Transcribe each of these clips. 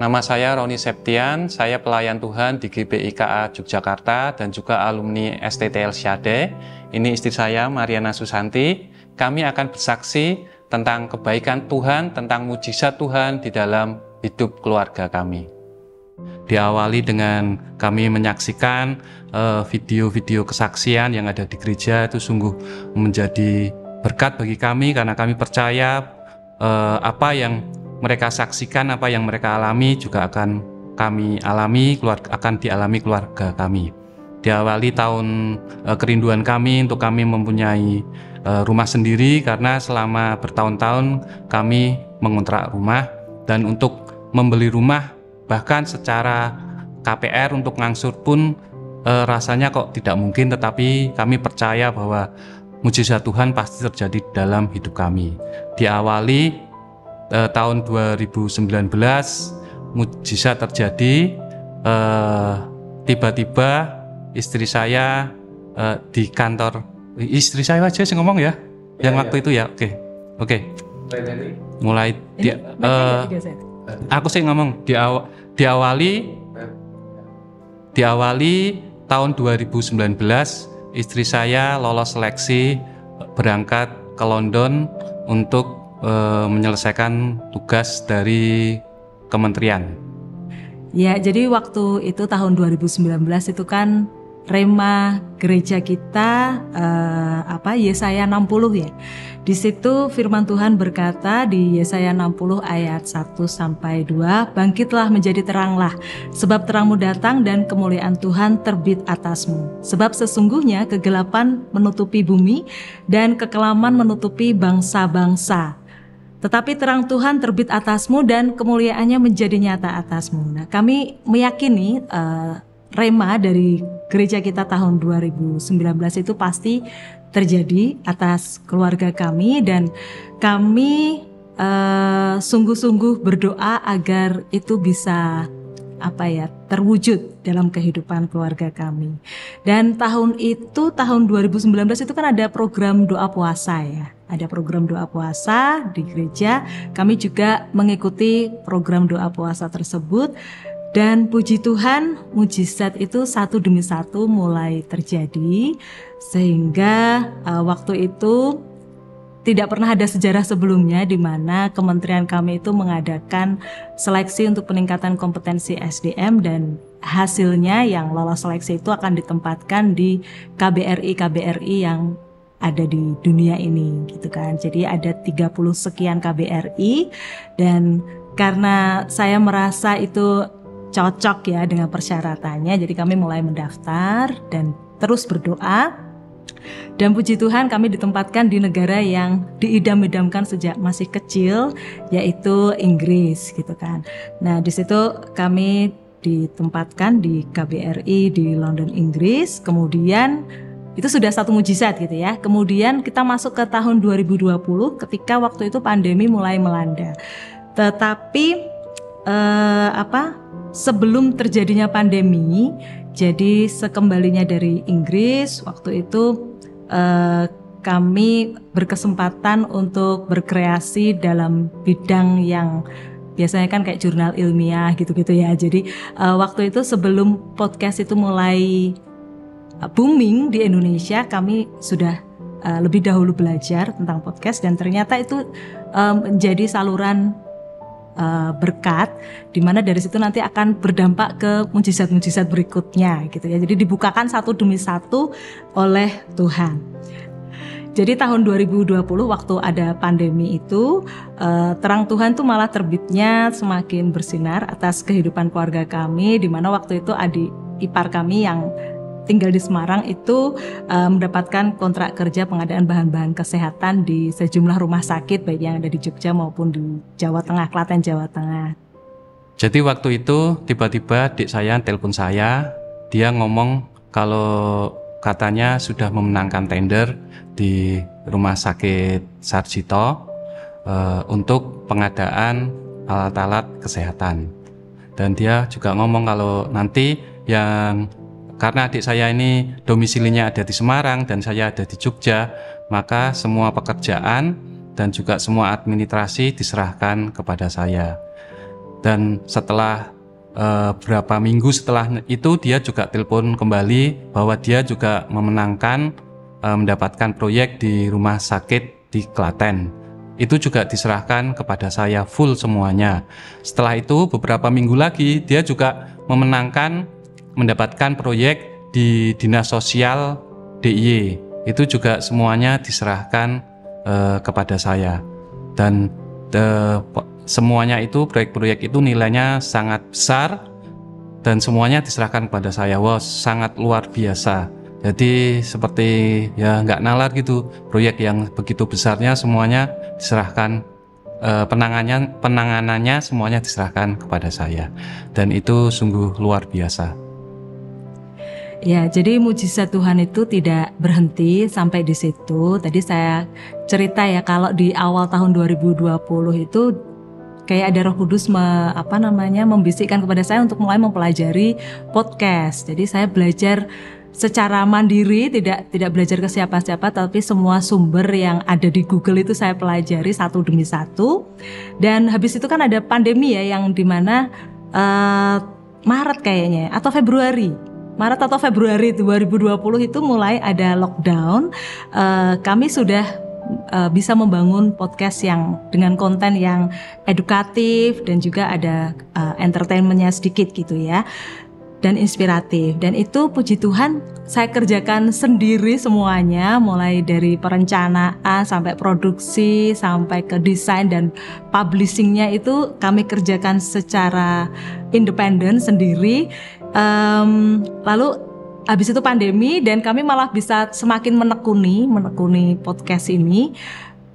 Nama saya Roni Septian, saya pelayan Tuhan di GBIKA Yogyakarta dan juga alumni STTL Syade. Ini istri saya, Mariana Susanti. Kami akan bersaksi tentang kebaikan Tuhan, tentang mujizat Tuhan di dalam hidup keluarga kami. Diawali dengan kami menyaksikan video-video kesaksian yang ada di gereja, itu sungguh menjadi berkat bagi kami karena kami percaya apa yang mereka saksikan, apa yang mereka alami juga akan kami alami, akan dialami keluarga kami. Diawali tahun kerinduan kami untuk kami mempunyai rumah sendiri karena selama bertahun-tahun kami mengontrak rumah, dan untuk membeli rumah bahkan secara KPR untuk ngangsur pun rasanya kok tidak mungkin, tetapi kami percaya bahwa mujizat Tuhan pasti terjadi dalam hidup kami. Diawali tahun 2019 mujizat terjadi, tiba-tiba istri saya di kantor, istri saya aja sih ngomong ya, yang waktu itu ya, oke. Mulai aku sih ngomong diawali tahun 2019 istri saya lolos seleksi berangkat ke London untuk menyelesaikan tugas dari kementerian. Ya, jadi waktu itu tahun 2019 itu kan rema gereja kita Yesaya 60 ya. Di situ firman Tuhan berkata di Yesaya 60 ayat 1-2, "Bangkitlah menjadi teranglah, sebab terangmu datang dan kemuliaan Tuhan terbit atasmu. Sebab sesungguhnya kegelapan menutupi bumi dan kekelaman menutupi bangsa-bangsa. Tetapi terang Tuhan terbit atasmu dan kemuliaannya menjadi nyata atasmu." Nah, kami meyakini rema dari gereja kita tahun 2019 itu pasti terjadi atas keluarga kami, dan kami sungguh-sungguh berdoa agar itu bisa terwujud dalam kehidupan keluarga kami. Dan tahun 2019 itu kan ada program doa puasa ya. Ada program doa puasa di gereja. Kami juga mengikuti program doa puasa tersebut, dan puji Tuhan mujizat itu satu demi satu mulai terjadi, sehingga waktu itu tidak pernah ada sejarah sebelumnya di mana kementerian kami itu mengadakan seleksi untuk peningkatan kompetensi SDM, dan hasilnya yang lolos seleksi itu akan ditempatkan di KBRI yang ada di dunia ini gitu kan. Jadi ada 30 sekian KBRI, dan karena saya merasa itu cocok ya dengan persyaratannya, jadi kami mulai mendaftar dan terus berdoa. Dan puji Tuhan kami ditempatkan di negara yang diidam-idamkan sejak masih kecil, yaitu Inggris gitu kan. Nah, di situ kami ditempatkan di KBRI di London, Inggris. Kemudian itu sudah satu mujizat gitu ya. Kemudian kita masuk ke tahun 2020 ketika waktu itu pandemi mulai melanda. Tetapi sebelum terjadinya pandemi, jadi sekembalinya dari Inggris waktu itu kami berkesempatan untuk berkreasi dalam bidang yang biasanya kan kayak jurnal ilmiah gitu-gitu ya. Jadi waktu itu sebelum podcast itu mulai booming di Indonesia, kami sudah lebih dahulu belajar tentang podcast, dan ternyata itu menjadi saluran berkat, dimana dari situ nanti akan berdampak ke mujizat-mujizat berikutnya gitu ya. Jadi dibukakan satu demi satu oleh Tuhan. Jadi tahun 2020 waktu ada pandemi itu, terang Tuhan tuh malah terbitnya semakin bersinar atas kehidupan keluarga kami, dimana waktu itu adik ipar kami yang tinggal di Semarang itu mendapatkan kontrak kerja pengadaan bahan-bahan kesehatan di sejumlah rumah sakit, baik yang ada di Jogja maupun di Jawa Tengah, Klaten, Jawa Tengah. Jadi waktu itu tiba-tiba adik saya telepon saya, dia ngomong kalau katanya sudah memenangkan tender di Rumah Sakit Sarjito untuk pengadaan alat-alat kesehatan. Dan dia juga ngomong kalau nanti karena adik saya ini domisilinya ada di Semarang dan saya ada di Jogja, maka semua pekerjaan dan juga semua administrasi diserahkan kepada saya. Dan setelah berapa minggu setelah itu dia juga telepon kembali bahwa dia juga memenangkan mendapatkan proyek di rumah sakit di Klaten. Itu juga diserahkan kepada saya full semuanya. Setelah itu beberapa minggu lagi dia juga mendapatkan proyek di Dinas Sosial DIY. Itu juga semuanya diserahkan kepada saya. Dan semuanya itu, proyek-proyek itu nilainya sangat besar dan semuanya diserahkan kepada saya. Wow, sangat luar biasa. Jadi seperti ya nggak nalar gitu, proyek yang begitu besarnya semuanya diserahkan, penanganannya semuanya diserahkan kepada saya. Dan itu sungguh luar biasa. Ya, jadi mujizat Tuhan itu tidak berhenti sampai di situ. Tadi saya cerita ya, kalau di awal tahun 2020 itu kayak ada Roh Kudus membisikkan kepada saya untuk mulai mempelajari podcast. Jadi saya belajar secara mandiri, tidak belajar ke siapa-siapa, tapi semua sumber yang ada di Google itu saya pelajari satu demi satu. Dan habis itu kan ada pandemi ya, yang dimana Maret atau Februari 2020 itu mulai ada lockdown. Kami sudah bisa membangun podcast yang dengan konten yang edukatif dan juga ada entertainmentnya sedikit gitu ya, dan inspiratif. Dan itu puji Tuhan saya kerjakan sendiri semuanya, mulai dari perencanaan sampai produksi sampai ke desain dan publishingnya itu kami kerjakan secara independen sendiri. Lalu habis itu pandemi dan kami malah bisa semakin menekuni podcast ini.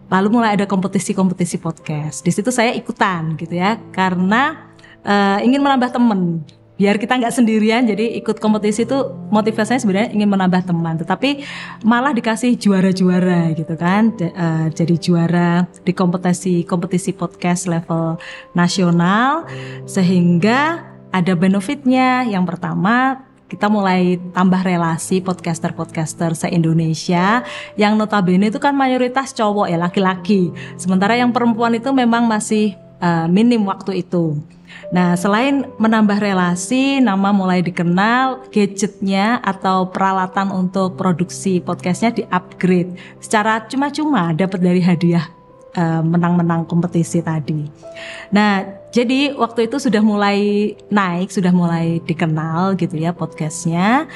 Lalu mulai ada kompetisi podcast. Di situ saya ikutan gitu ya, karena ingin menambah teman. Biar kita nggak sendirian, jadi ikut kompetisi itu motivasinya sebenarnya ingin menambah teman. Tetapi malah dikasih juara-juara gitu kan, jadi juara di kompetisi podcast level nasional, sehingga ada benefitnya. Yang pertama, kita mulai tambah relasi podcaster se-Indonesia yang notabene itu kan mayoritas cowok ya, laki-laki. Sementara yang perempuan itu memang masih minim waktu itu. Nah, selain menambah relasi, nama mulai dikenal, gadgetnya atau peralatan untuk produksi podcastnya di-upgrade secara cuma-cuma, dapat dari hadiah menang-menang kompetisi tadi. Nah, jadi waktu itu sudah mulai naik, sudah mulai dikenal gitu ya podcastnya.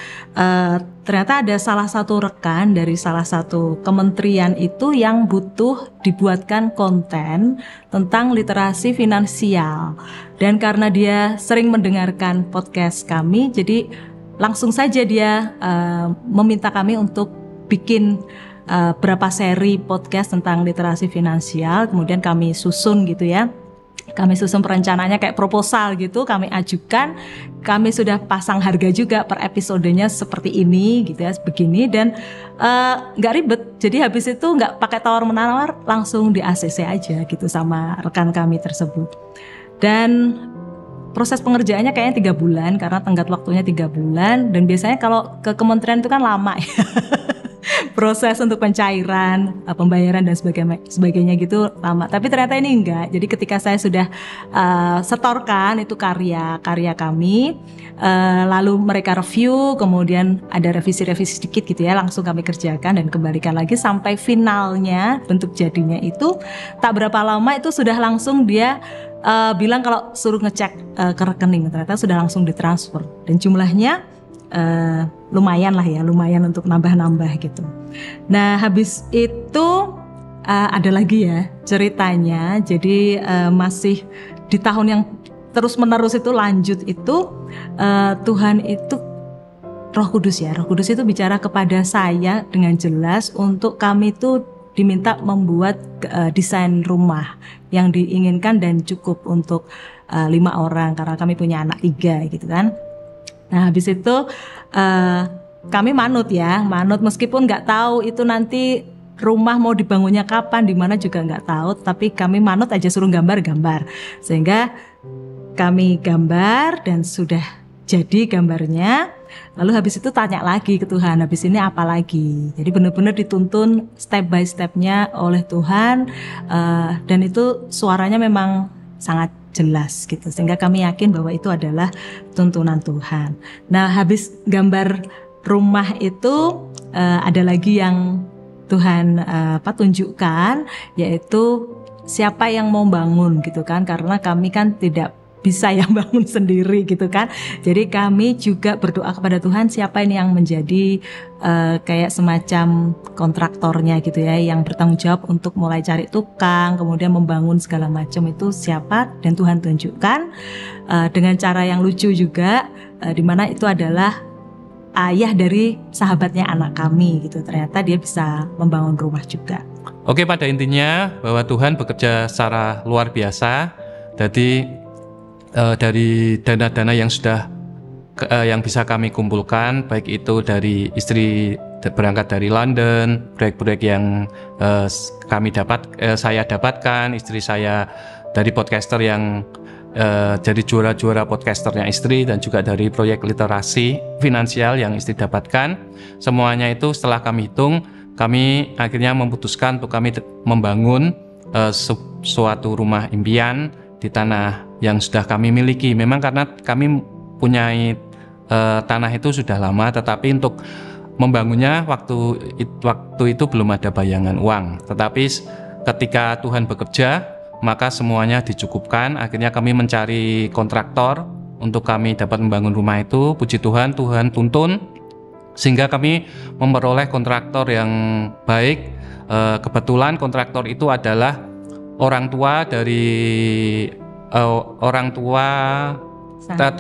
Ternyata ada salah satu rekan dari salah satu kementerian itu yang butuh dibuatkan konten tentang literasi finansial. Dan karena dia sering mendengarkan podcast kami, jadi langsung saja dia meminta kami untuk bikin berapa seri podcast tentang literasi finansial. Kemudian kami susun gitu ya. Kami susun perencanaannya kayak proposal gitu, kami ajukan. Kami sudah pasang harga juga per episodenya seperti ini gitu ya, begini. Dan gak ribet, jadi habis itu gak pakai tawar-menawar, langsung di ACC aja gitu sama rekan kami tersebut. Dan proses pengerjaannya kayaknya 3 bulan, karena tenggat waktunya 3 bulan. Dan biasanya kalau ke kementerian itu kan lama ya. Proses untuk pencairan, pembayaran dan sebagainya gitu lama. Tapi ternyata ini enggak. Jadi ketika saya sudah setorkan itu karya kami, lalu mereka review, kemudian ada revisi-revisi sedikit gitu ya, langsung kami kerjakan dan kembalikan lagi sampai finalnya, bentuk jadinya itu tak berapa lama itu sudah langsung dia bilang kalau suruh ngecek ke rekening, ternyata sudah langsung ditransfer dan jumlahnya lumayan untuk nambah-nambah gitu. Nah, habis itu ada lagi ya ceritanya. Jadi masih di tahun yang terus-menerus itu lanjut itu, Tuhan itu Roh Kudus itu bicara kepada saya dengan jelas untuk kami itu diminta membuat desain rumah yang diinginkan dan cukup untuk 5 orang karena kami punya anak 3 gitu kan. Nah, habis itu kami manut meskipun nggak tahu itu nanti rumah mau dibangunnya kapan, di mana juga nggak tahu, tapi kami manut aja, suruh gambar, sehingga kami gambar dan sudah jadi gambarnya. Lalu habis itu tanya lagi ke Tuhan, habis ini apa lagi? Jadi benar-benar dituntun step by stepnya oleh Tuhan, dan itu suaranya memang sangat jelas gitu, sehingga kami yakin bahwa itu adalah tuntunan Tuhan. Nah, habis gambar rumah itu ada lagi yang Tuhan tunjukkan, yaitu siapa yang mau bangun gitu kan, karena kami kan tidak bisa yang bangun sendiri gitu kan. Jadi kami juga berdoa kepada Tuhan, siapa ini yang menjadi kayak semacam kontraktornya gitu ya, yang bertanggung jawab untuk mulai cari tukang, kemudian membangun segala macam, itu siapa. Dan Tuhan tunjukkan dengan cara yang lucu juga, di mana itu adalah ayah dari sahabatnya anak kami gitu. Ternyata dia bisa membangun rumah juga. Oke, pada intinya bahwa Tuhan bekerja secara luar biasa. Jadi dari dana-dana yang sudah yang bisa kami kumpulkan, baik itu dari istri berangkat dari London, proyek-proyek yang saya dapatkan, istri saya dari podcaster yang jadi juara-juara podcasternya istri, dan juga dari proyek literasi finansial yang istri dapatkan. Semuanya itu setelah kami hitung, kami akhirnya memutuskan untuk kami membangun suatu rumah impian di tanah yang sudah kami miliki. Memang karena kami punya tanah itu sudah lama, tetapi untuk membangunnya waktu itu belum ada bayangan uang. Tetapi ketika Tuhan bekerja, maka semuanya dicukupkan. Akhirnya kami mencari kontraktor untuk kami dapat membangun rumah itu. Puji Tuhan, Tuhan tuntun sehingga kami memperoleh kontraktor yang baik. Kebetulan kontraktor itu adalah orang tua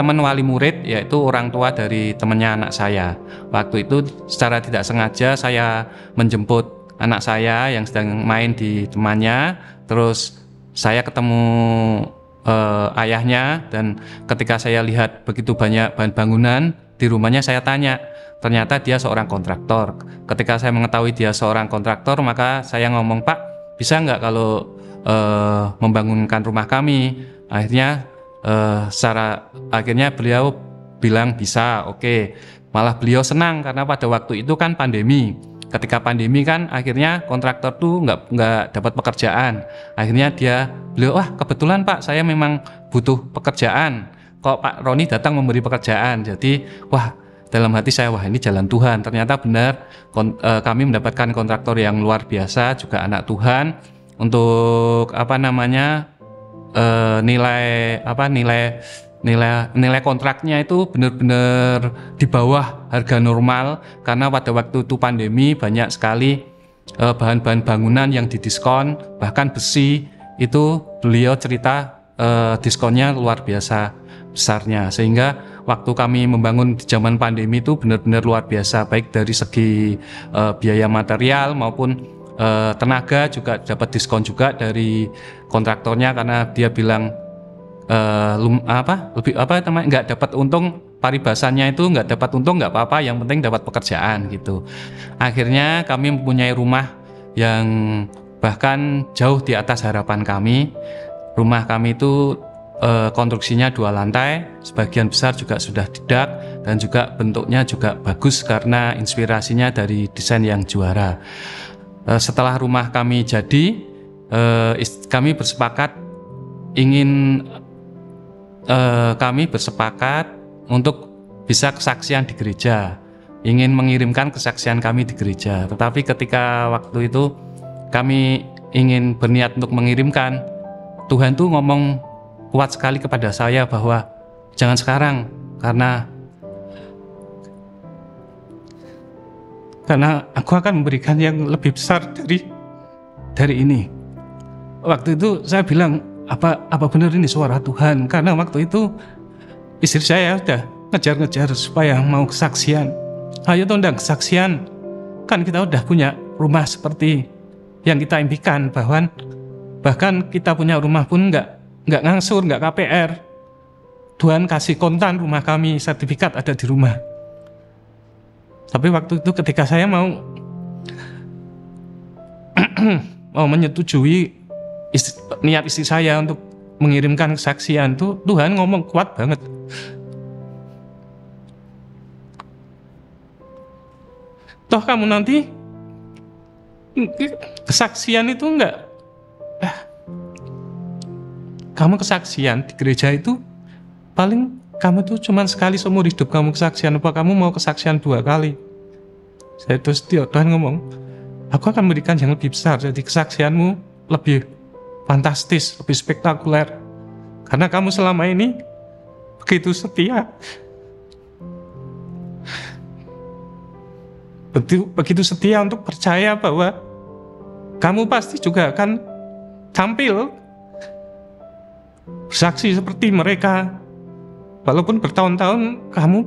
teman wali murid, yaitu orang tua dari temannya anak saya. Waktu itu secara tidak sengaja saya menjemput anak saya yang sedang main di temannya, terus saya ketemu ayahnya, dan ketika saya lihat begitu banyak bahan bangunan di rumahnya, saya tanya, ternyata dia seorang kontraktor. Ketika saya mengetahui dia seorang kontraktor, maka saya ngomong, "Pak, bisa nggak kalau membangunkan rumah kami?" Akhirnya beliau bilang bisa, oke. Malah beliau senang karena pada waktu itu kan pandemi. Ketika pandemi kan akhirnya kontraktor tuh nggak dapat pekerjaan. Akhirnya beliau, wah kebetulan Pak, saya memang butuh pekerjaan. Kok Pak Roni datang memberi pekerjaan. Jadi wah, dalam hati saya, wah ini jalan Tuhan. Ternyata benar kami mendapatkan kontraktor yang luar biasa, juga anak Tuhan. Untuk nilai kontraknya itu benar-benar di bawah harga normal, karena pada waktu itu pandemi banyak sekali bahan-bahan bangunan yang didiskon, bahkan besi itu beliau cerita diskonnya luar biasa besarnya, sehingga waktu kami membangun di zaman pandemi itu benar-benar luar biasa, baik dari segi biaya material maupun tenaga juga dapat diskon juga dari kontraktornya, karena dia bilang nggak dapat untung, paribasannya itu nggak dapat untung nggak apa-apa, yang penting dapat pekerjaan gitu. Akhirnya kami mempunyai rumah yang bahkan jauh di atas harapan kami. Rumah kami itu konstruksinya 2 lantai, sebagian besar juga sudah dedak, dan juga bentuknya juga bagus karena inspirasinya dari desain yang juara. Setelah rumah kami jadi, kami bersepakat untuk bisa kesaksian di gereja, ingin mengirimkan kesaksian kami di gereja. Tetapi ketika waktu itu kami ingin berniat untuk mengirimkan, Tuhan tuh ngomong kuat sekali kepada saya bahwa jangan sekarang, karena aku akan memberikan yang lebih besar dari ini. Waktu itu saya bilang, apa benar ini suara Tuhan? Karena waktu itu istri saya udah ngejar-ngejar supaya mau kesaksian. Ayo tondang kesaksian, kan kita udah punya rumah seperti yang kita impikan, bahkan kita punya rumah pun nggak ngangsur, nggak KPR. Tuhan kasih kontan rumah kami, sertifikat ada di rumah. Tapi waktu itu ketika saya mau menyetujui niat istri saya untuk mengirimkan kesaksian, tuh Tuhan ngomong kuat banget. Toh kamu nanti kesaksian itu kamu kesaksian di gereja itu paling kamu tuh cuman sekali seumur hidup kamu kesaksian, apa kamu mau kesaksian 2 kali? Saya terus Tuhan ngomong, aku akan memberikan yang lebih besar, jadi kesaksianmu lebih fantastis, lebih spektakuler, karena kamu selama ini begitu setia. Begitu setia untuk percaya bahwa kamu pasti juga akan tampil bersaksi seperti mereka. Walaupun bertahun-tahun kamu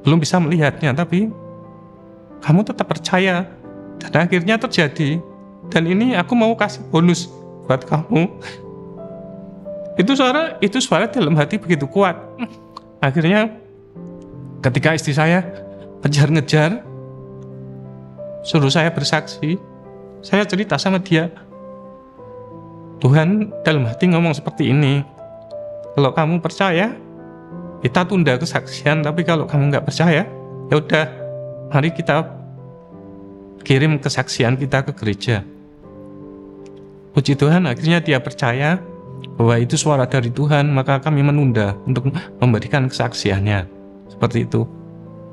belum bisa melihatnya, tapi kamu tetap percaya. Dan akhirnya terjadi. Dan ini aku mau kasih bonus buat kamu. Itu suara dalam hati begitu kuat. Akhirnya ketika istri saya ngejar-ngejar, suruh saya bersaksi, saya cerita sama dia, Tuhan dalam hati ngomong seperti ini, kalau kamu percaya kita tunda kesaksian, tapi kalau kamu nggak percaya, ya udah, mari kita kirim kesaksian kita ke gereja. Puji Tuhan, akhirnya dia percaya bahwa itu suara dari Tuhan, maka kami menunda untuk memberikan kesaksiannya. Seperti itu.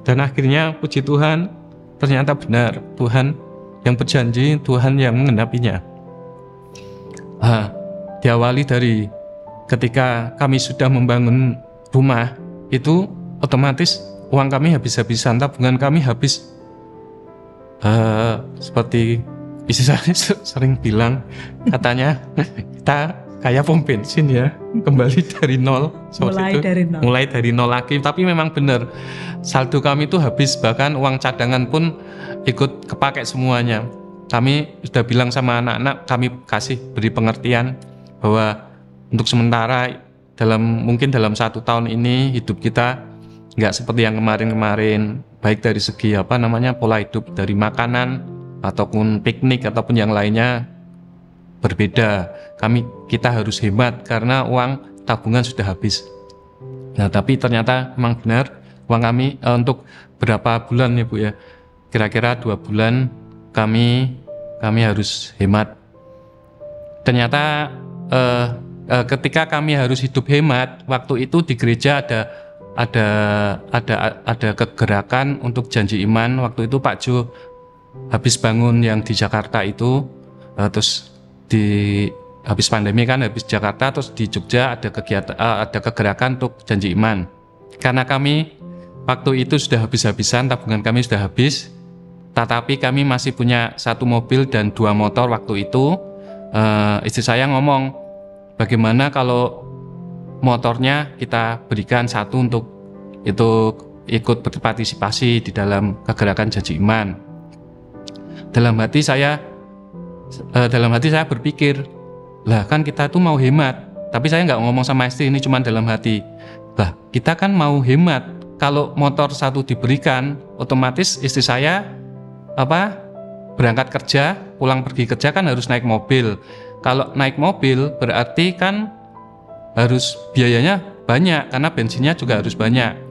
Dan akhirnya puji Tuhan, ternyata benar, Tuhan yang berjanji, Tuhan yang mengenapinya. Diawali dari ketika kami sudah membangun rumah, itu otomatis uang kami habis-habisan, tabungan kami habis. Seperti istri saya sering bilang, katanya kita kayak pom bensin ya, kembali dari nol. Mulai dari nol lagi. Tapi memang benar, saldo kami itu habis, bahkan uang cadangan pun ikut kepakai semuanya. Kami sudah bilang sama anak-anak, kami beri pengertian bahwa untuk sementara mungkin dalam 1 tahun ini hidup kita nggak seperti yang kemarin-kemarin, baik dari segi pola hidup, dari makanan ataupun piknik ataupun yang lainnya berbeda. Kita harus hemat karena uang tabungan sudah habis. Nah, tapi ternyata memang benar uang kami untuk berapa bulan ya Bu ya, kira-kira 2 bulan kami harus hemat. Ternyata ketika kami harus hidup hemat, waktu itu di gereja ada kegerakan untuk janji iman. Waktu itu Pak Jo habis bangun yang di Jakarta itu, terus habis pandemi kan, habis Jakarta, terus di Jogja ada kegerakan untuk janji iman. Karena kami waktu itu sudah habis-habisan, tabungan kami sudah habis, tetapi kami masih punya 1 mobil dan 2 motor waktu itu. Istri saya ngomong, bagaimana kalau motornya kita berikan 1 untuk ikut berpartisipasi di dalam kegerakan janji iman. Dalam hati saya berpikir, lah kan kita tuh mau hemat, tapi saya nggak ngomong sama istri, ini cuma dalam hati. Lah kita kan mau hemat, kalau motor 1 diberikan, otomatis istri saya berangkat kerja, pulang pergi kerja kan harus naik mobil. Kalau naik mobil berarti kan harus biayanya banyak, karena bensinnya juga harus banyak.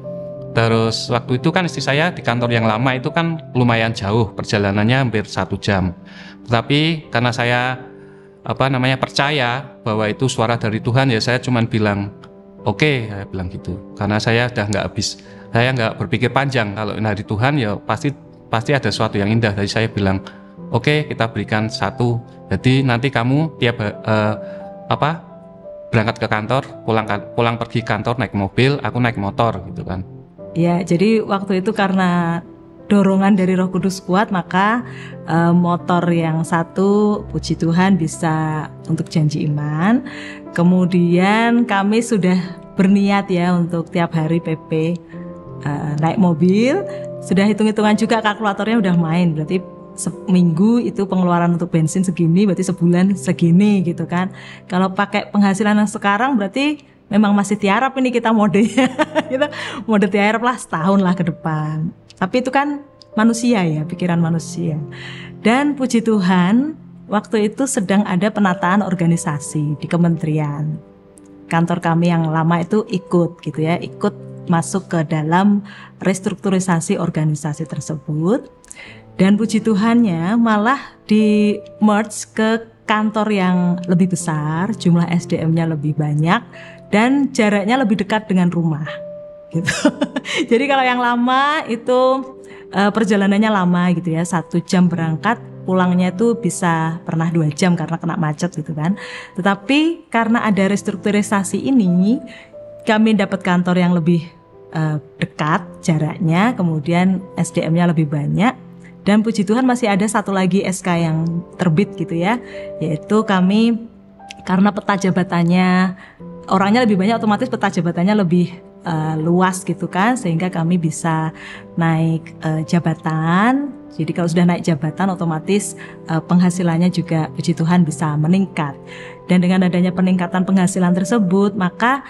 Terus waktu itu kan istri saya di kantor yang lama itu kan lumayan jauh, perjalanannya hampir 1 jam. Tetapi karena saya percaya bahwa itu suara dari Tuhan, ya saya cuma bilang oke, saya bilang gitu. Karena saya udah saya nggak berpikir panjang, kalau dari Tuhan ya pasti ada sesuatu yang indah. Jadi saya bilang oke, kita berikan 1. Jadi nanti kamu tiap berangkat ke kantor, pulang pergi kantor naik mobil, aku naik motor gitu kan. Ya, jadi waktu itu karena dorongan dari Roh Kudus kuat, maka motor yang 1, puji Tuhan, bisa untuk janji iman. Kemudian kami sudah berniat ya untuk tiap hari PP naik mobil. Sudah hitung-hitungan juga, kalkulatornya udah main, berarti seminggu itu pengeluaran untuk bensin segini, berarti sebulan segini gitu kan. Kalau pakai penghasilan yang sekarang berarti memang masih tiarap ini kita modenya. Kita mode tiarap lah setahun lah ke depan. Tapi itu kan manusia ya, pikiran manusia. Dan puji Tuhan, waktu itu sedang ada penataan organisasi di kementerian. Kantor kami yang lama itu ikut masuk ke dalam restrukturisasi organisasi tersebut. Dan puji Tuhannya malah di merge ke kantor yang lebih besar, jumlah SDM-nya lebih banyak, dan jaraknya lebih dekat dengan rumah gitu. Jadi kalau yang lama itu perjalanannya lama gitu ya, 1 jam berangkat, pulangnya itu bisa pernah 2 jam karena kena macet gitu kan. Tetapi karena ada restrukturisasi ini, kami dapat kantor yang lebih dekat jaraknya, kemudian SDM-nya lebih banyak, dan puji Tuhan masih ada satu lagi SK yang terbit gitu ya, yaitu kami karena peta jabatannya orangnya lebih banyak, otomatis peta jabatannya lebih luas gitu kan, sehingga kami bisa naik jabatan. Jadi kalau sudah naik jabatan otomatis penghasilannya juga puji Tuhan bisa meningkat. Dan dengan adanya peningkatan penghasilan tersebut, maka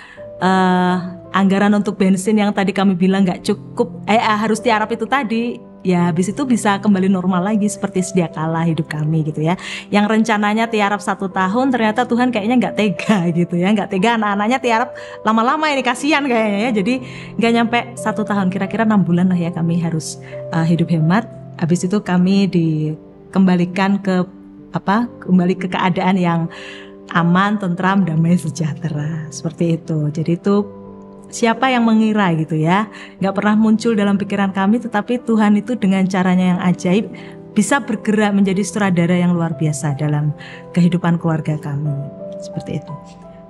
anggaran untuk bensin yang tadi kami bilang nggak cukup, harus tiarap itu tadi, ya habis itu bisa kembali normal lagi seperti sedia kala hidup kami gitu ya. Yang rencananya tiarap 1 tahun, ternyata Tuhan kayaknya nggak tega gitu ya, nggak tega anak-anaknya tiarap lama-lama, ini kasihan kayaknya ya. Jadi nggak nyampe 1 tahun, kira-kira 6 bulan lah ya kami harus hidup hemat. Habis itu kami dikembalikan kembali ke keadaan yang aman, tentram, damai, sejahtera, seperti itu. Jadi itu siapa yang mengira gitu ya, nggak pernah muncul dalam pikiran kami, tetapi Tuhan itu dengan caranya yang ajaib bisa bergerak menjadi sutradara yang luar biasa dalam kehidupan keluarga kami, seperti itu.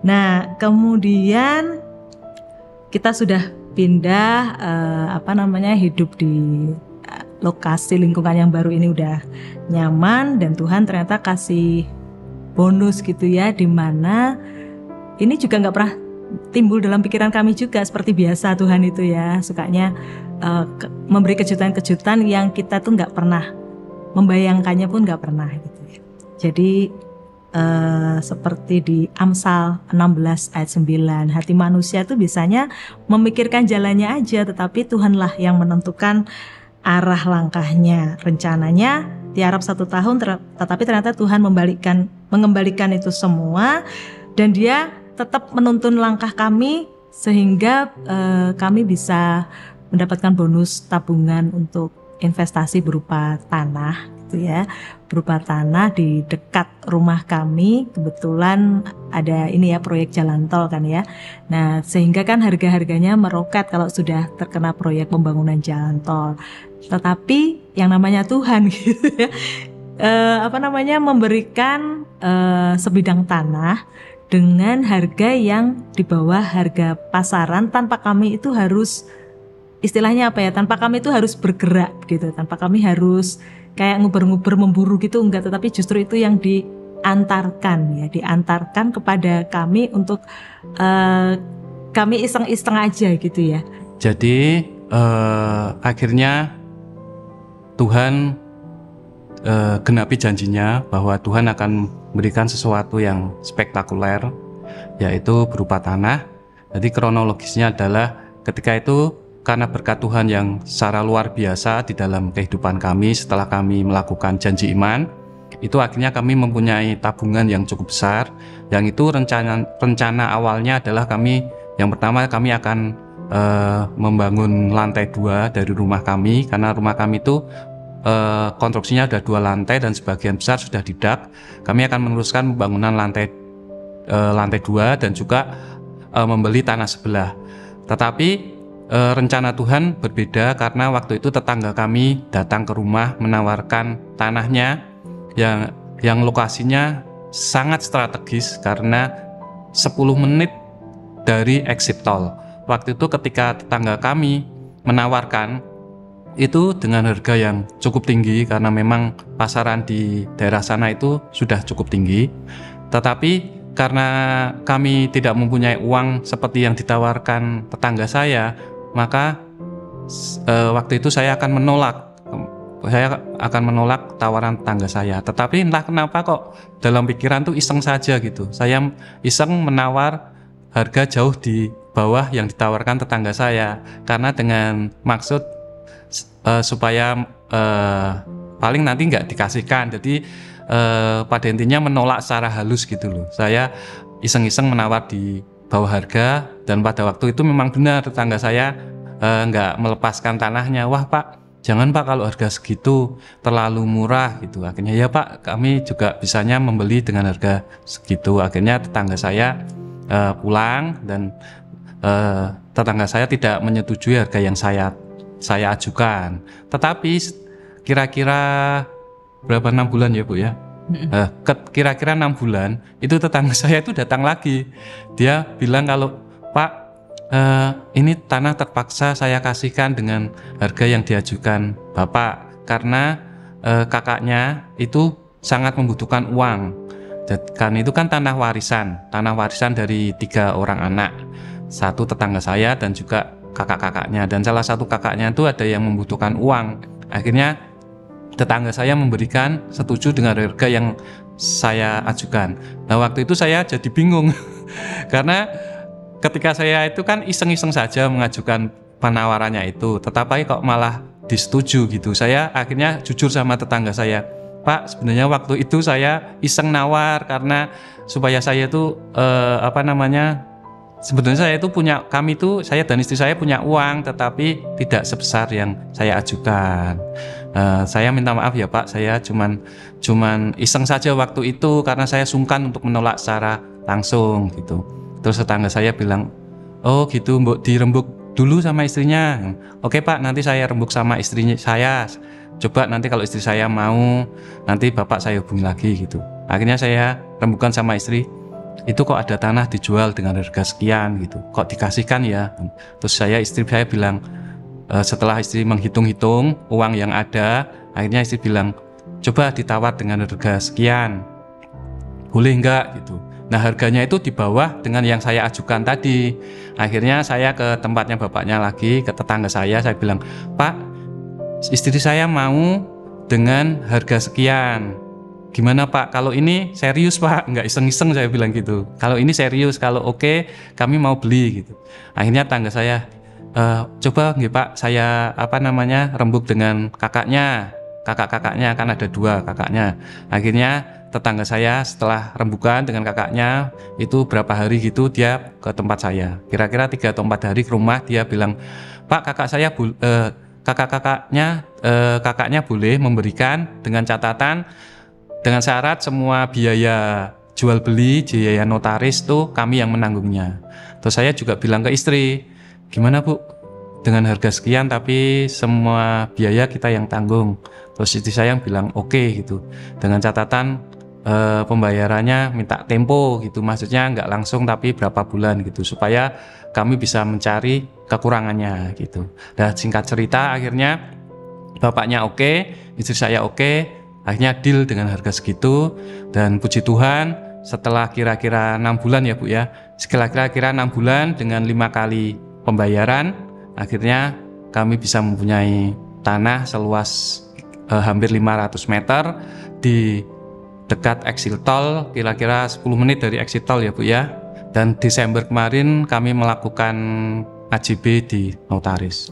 Nah kemudian kita sudah pindah hidup di lokasi lingkungan yang baru ini, udah nyaman, dan Tuhan ternyata kasih bonus gitu ya, dimana ini juga nggak pernah timbul dalam pikiran kami juga. Seperti biasa Tuhan itu ya sukanya memberi kejutan-kejutan yang kita tuh nggak pernah membayangkannya pun nggak pernah gitu ya. Jadi seperti di Amsal 16 ayat 9, hati manusia tuh biasanya memikirkan jalannya aja, tetapi Tuhanlah yang menentukan arah langkahnya. Rencananya tiarap 1 tahun, tetapi ternyata Tuhan mengembalikan itu semua, dan Dia tetap menuntun langkah kami sehingga kami bisa mendapatkan bonus tabungan untuk investasi berupa tanah gitu ya, berupa tanah di dekat rumah kami. Kebetulan ada ini ya, proyek jalan tol kan ya. Nah sehingga kan harga-harganya meroket kalau sudah terkena proyek pembangunan jalan tol. Tetapi yang namanya Tuhan gitu ya, memberikan sebidang tanah dengan harga yang di bawah harga pasaran, tanpa kami itu harus istilahnya tanpa kami itu harus bergerak gitu, tanpa kami harus kayak nguber-nguber memburu gitu, enggak, tetapi justru itu yang diantarkan kepada kami untuk kami iseng-iseng aja gitu ya. Jadi akhirnya Tuhan genapi janjinya bahwa Tuhan akan memberikan sesuatu yang spektakuler, yaitu berupa tanah. Jadi kronologisnya adalah ketika itu karena berkat Tuhan yang secara luar biasa di dalam kehidupan kami, setelah kami melakukan janji iman, itu akhirnya kami mempunyai tabungan yang cukup besar. Yang itu rencana awalnya adalah yang pertama kami akan membangun lantai 2 dari rumah kami, karena rumah kami itu konstruksinya ada 2 lantai dan sebagian besar sudah didak. Kami akan meneruskan pembangunan lantai 2 dan juga membeli tanah sebelah. Tetapi rencana Tuhan berbeda, karena waktu itu tetangga kami datang ke rumah menawarkan tanahnya yang lokasinya sangat strategis karena 10 menit dari exit tol. Waktu itu ketika tetangga kami menawarkan itu dengan harga yang cukup tinggi, karena memang pasaran di daerah sana itu sudah cukup tinggi. Tetapi karena kami tidak mempunyai uang seperti yang ditawarkan tetangga saya, maka waktu itu saya akan menolak tawaran tetangga saya. Tetapi entah kenapa kok dalam pikiran tuh iseng saja gitu, saya iseng menawar harga jauh di bawah yang ditawarkan tetangga saya, karena dengan maksud supaya paling nanti nggak dikasihkan. Jadi pada intinya menolak secara halus gitu loh. Saya iseng-iseng menawar di bawah harga, dan pada waktu itu memang benar tetangga saya nggak melepaskan tanahnya. Wah Pak, jangan Pak, kalau harga segitu terlalu murah gitu. Akhirnya ya Pak, kami juga bisanya membeli dengan harga segitu. Akhirnya tetangga saya pulang dan tetangga saya tidak menyetujui harga yang saya ajukan. Tetapi kira-kira berapa, 6 bulan ya Bu ya? Kira-kira 6 bulan itu tetangga saya itu datang lagi. Dia bilang kalau Pak, ini tanah terpaksa saya kasihkan dengan harga yang diajukan Bapak karena kakaknya itu sangat membutuhkan uang. Karena itu kan tanah warisan dari 3 orang anak, 1 tetangga saya dan juga kakak-kakaknya, dan salah satu kakaknya itu ada yang membutuhkan uang. Akhirnya tetangga saya memberikan setuju dengan harga yang saya ajukan. Nah waktu itu saya jadi bingung karena ketika saya itu kan iseng-iseng saja mengajukan penawarannya itu, tetapi kok malah disetujui gitu. Saya akhirnya jujur sama tetangga saya, Pak, sebenarnya waktu itu saya iseng nawar karena supaya saya itu sebenarnya saya itu saya dan istri saya punya uang, tetapi tidak sebesar yang saya ajukan. Saya minta maaf ya Pak, saya cuman iseng saja waktu itu karena saya sungkan untuk menolak secara langsung gitu. Terus tetangga saya bilang, oh gitu, mbok dirembuk dulu sama istrinya. Oke Pak, nanti saya rembuk sama istrinya saya. Coba nanti kalau istri saya mau, nanti Bapak saya hubungi lagi gitu. Akhirnya saya rembukan sama istri, itu kok ada tanah dijual dengan harga sekian gitu, kok dikasihkan ya. Terus istri saya bilang, setelah istri menghitung-hitung uang yang ada, akhirnya istri bilang, coba ditawar dengan harga sekian, boleh enggak gitu. Nah harganya itu di bawah dengan yang saya ajukan tadi. Akhirnya saya ke tempatnya bapaknya lagi, ke tetangga saya bilang, Pak, istri saya mau dengan harga sekian, gimana Pak? Kalau ini serius Pak, nggak iseng-iseng, saya bilang gitu. Kalau ini serius, kalau oke, kami mau beli gitu. Akhirnya tangga saya, coba nggih Pak, saya rembuk dengan kakak-kakaknya, kan ada 2 kakaknya. Akhirnya tetangga saya setelah rembukan dengan kakaknya itu berapa hari gitu, dia ke tempat saya. Kira-kira 3 atau 4 hari ke rumah, dia bilang, Pak, kakaknya boleh memberikan dengan catatan, dengan syarat semua biaya jual beli, biaya notaris tuh kami yang menanggungnya. Terus saya juga bilang ke istri, gimana Bu, dengan harga sekian tapi semua biaya kita yang tanggung. Terus istri saya bilang oke gitu, dengan catatan pembayarannya minta tempo gitu, maksudnya nggak langsung tapi berapa bulan gitu, supaya kami bisa mencari kekurangannya gitu. Dan singkat cerita akhirnya bapaknya oke, istri saya oke, akhirnya deal dengan harga segitu. Dan puji Tuhan setelah kira-kira 6 bulan ya Bu ya, kira-kira 6 bulan dengan 5 kali pembayaran, akhirnya kami bisa mempunyai tanah seluas hampir 500 meter di dekat exit tol, kira-kira 10 menit dari exit tol ya Bu ya. Dan Desember kemarin kami melakukan AJB di notaris.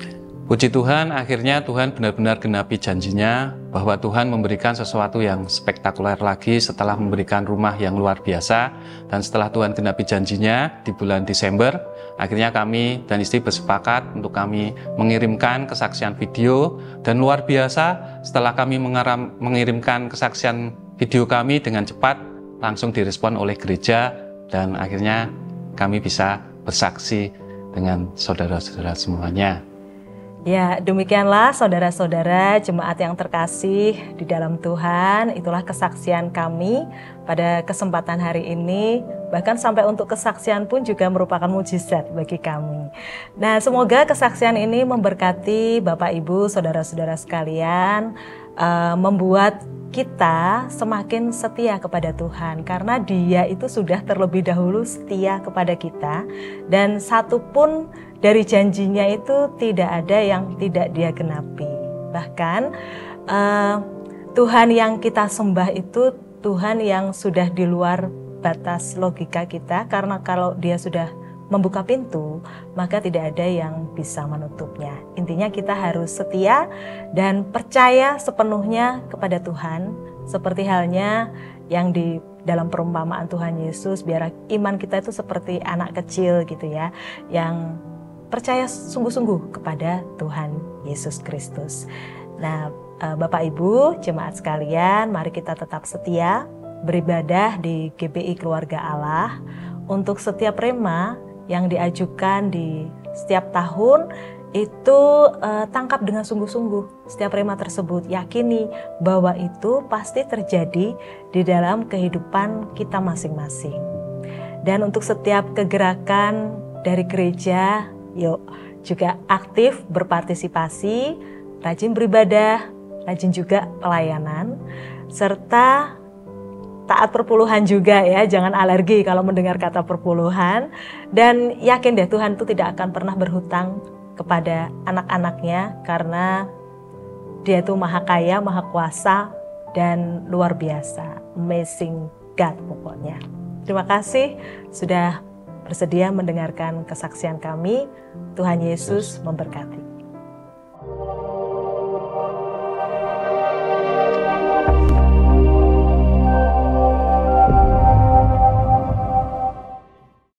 Puji Tuhan, akhirnya Tuhan benar-benar genapi janjinya bahwa Tuhan memberikan sesuatu yang spektakuler lagi setelah memberikan rumah yang luar biasa. Dan setelah Tuhan genapi janjinya di bulan Desember, akhirnya kami dan istri bersepakat untuk kami mengirimkan kesaksian video. Dan luar biasa, setelah kami mengirimkan kesaksian video kami dengan cepat, langsung direspon oleh gereja, dan akhirnya kami bisa bersaksi dengan saudara-saudara semuanya. Ya, demikianlah saudara-saudara jemaat yang terkasih di dalam Tuhan. Itulah kesaksian kami pada kesempatan hari ini. Bahkan sampai untuk kesaksian pun juga merupakan mujizat bagi kami. Nah, semoga kesaksian ini memberkati Bapak Ibu, saudara-saudara sekalian, membuat kita semakin setia kepada Tuhan, karena Dia itu sudah terlebih dahulu setia kepada kita, dan satupun dari janjinya itu tidak ada yang tidak Dia genapi. Bahkan Tuhan yang kita sembah itu Tuhan yang sudah di luar batas logika kita, karena kalau Dia sudah membuka pintu, maka tidak ada yang bisa menutupnya. Intinya kita harus setia dan percaya sepenuhnya kepada Tuhan, seperti halnya yang di dalam perumpamaan Tuhan Yesus, biar iman kita itu seperti anak kecil gitu ya, yang percaya sungguh-sungguh kepada Tuhan Yesus Kristus. Nah, Bapak Ibu, jemaat sekalian, mari kita tetap setia beribadah di GBI Keluarga Allah. Untuk setiap rema yang diajukan di setiap tahun itu tangkap dengan sungguh-sungguh setiap rema tersebut, yakini bahwa itu pasti terjadi di dalam kehidupan kita masing-masing. Dan untuk setiap kegerakan dari gereja, yuk juga aktif berpartisipasi, rajin beribadah, rajin juga pelayanan, serta taat perpuluhan juga ya, jangan alergi kalau mendengar kata perpuluhan. Dan yakin deh Tuhan itu tidak akan pernah berhutang kepada anak-anaknya karena Dia itu maha kaya, maha kuasa, dan luar biasa. Amazing God pokoknya. Terima kasih sudah bersedia mendengarkan kesaksian kami. Tuhan Yesus memberkati.